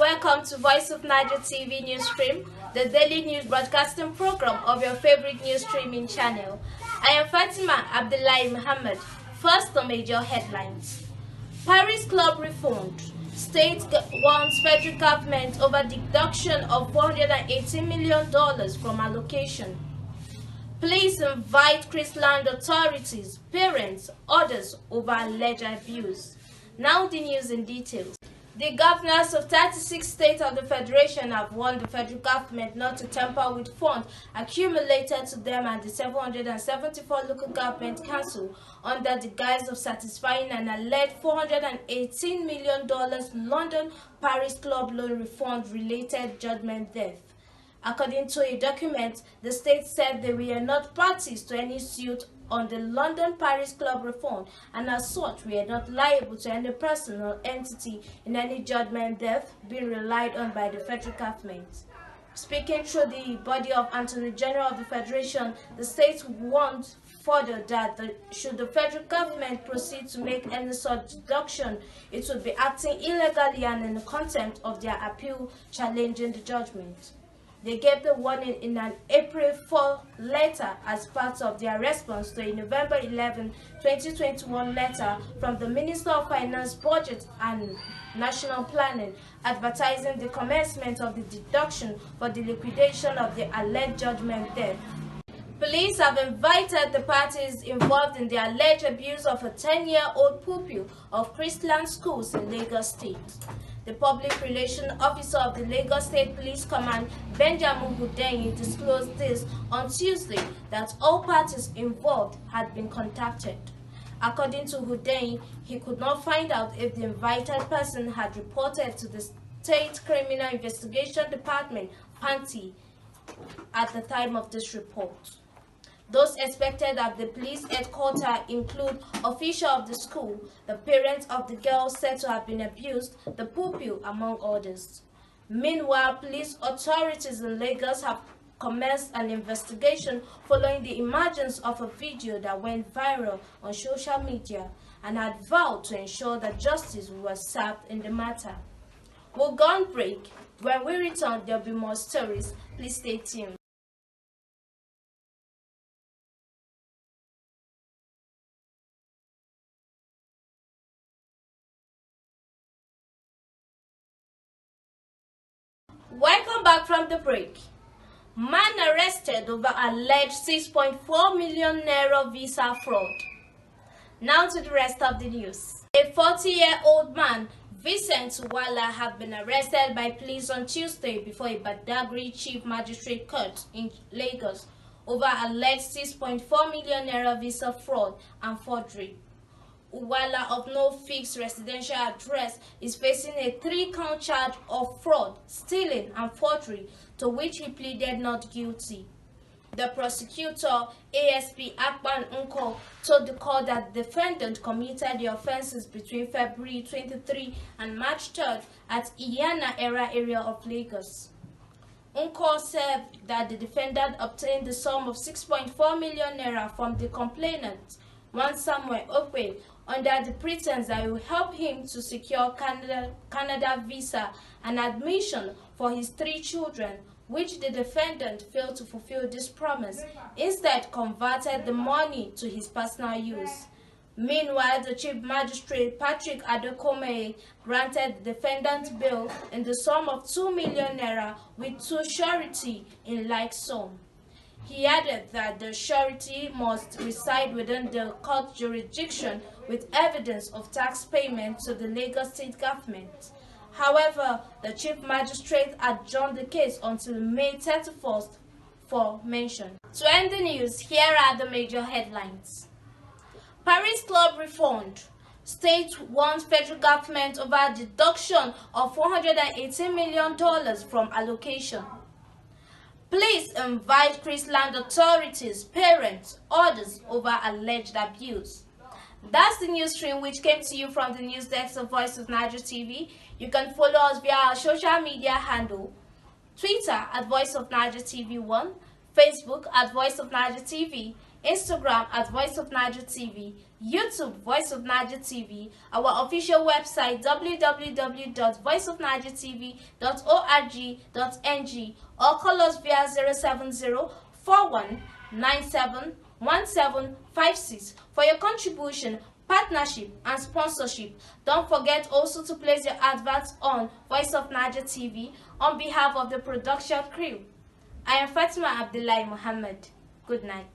welcome to Voice of Niger TV news stream, the daily news broadcasting program of your favorite news streaming channel. I am Fatima Abdullahi Muhammad. First, the major headlines. Paris Club reformed. State warns federal government over deduction of $418 million from allocation. Police invite Chrisland authorities, parents, others over alleged abuse. Now the news in details. The governors of 36 states of the Federation have warned the federal government not to tamper with funds accumulated to them and the 774 local government council under the guise of satisfying an alleged $418 million London Paris Club loan refund-related judgment debt. According to a document, the state said they were not parties to any suit on the London Paris Club reform, and as such, we are not liable to any person or entity in any judgment debt being relied on by the federal government. Speaking through the body of Attorney General of the Federation, the state warned further that should the federal government proceed to make any such deduction, it would be acting illegally and in contempt of their appeal challenging the judgment. They gave the warning in an April 4 letter as part of their response to a November 11, 2021 letter from the Minister of Finance, Budget and National Planning advertising the commencement of the deduction for the liquidation of the alleged judgment debt. Police have invited the parties involved in the alleged abuse of a 10-year-old pupil of Chrisland schools in Lagos State. The Public Relations Officer of the Lagos State Police Command, Benjamin Hudeyi, disclosed this on Tuesday that all parties involved had been contacted. According to Hudeyi, he could not find out if the invited person had reported to the State Criminal Investigation Department, PANTI, at the time of this report. Those expected at the police headquarters include officials of the school, the parents of the girl said to have been abused, the pupil, among others. Meanwhile, police authorities in Lagos have commenced an investigation following the emergence of a video that went viral on social media and had vowed to ensure that justice was served in the matter. We'll go on break. When we return, there'll be more stories. Please stay tuned. Welcome back from the break. Man arrested over alleged 6.4 million naira visa fraud. Now to the rest of the news. A 40-year-old man, Vincent Wala, had been arrested by police on Tuesday before a Badagry Chief Magistrate Court in Lagos over alleged 6.4 million naira visa fraud and forgery. Uwala, of no fixed residential address, is facing a 3-count charge of fraud, stealing, and forgery, to which he pleaded not guilty. The prosecutor, ASP Akpan Nko, told the court that the defendant committed the offenses between February 23 and March 3 at Iyana Era area of Lagos. Nko said that the defendant obtained the sum of 6.4 million naira from the complainant, one Samuel Okwe, under the pretense that it will help him to secure Canada visa and admission for his 3 children, which the defendant failed to fulfill this promise, instead converted the money to his personal use. Meanwhile, the Chief Magistrate, Patrick Adekome, granted the defendant bail in the sum of 2 million naira with 2 surety in like sum. He added that the surety must reside within the court jurisdiction with evidence of tax payment to the Lagos State government. However, the Chief Magistrate adjourned the case until May 31st for mention. To end the news, here are the major headlines. Paris Club reformed. State warns federal government over deduction of $418 million from allocation. Police invite Chrisland authorities, parents, others over alleged abuse. That's the news stream which came to you from the news desk of Voice of Niger TV. You can follow us via our social media handle, Twitter at Voice of Niger TV 1, Facebook at Voice of Niger TV, Instagram at Voice of Niger TV, YouTube Voice of Niger TV, our official website www.voiceofnigertv.org.ng, or call us via 070-4197-1756 for your contribution, partnership and sponsorship. Don't forget also to place your adverts on Voice of Niger TV on behalf of the production crew. I am Fatima Abdullahi Muhammad. Good night.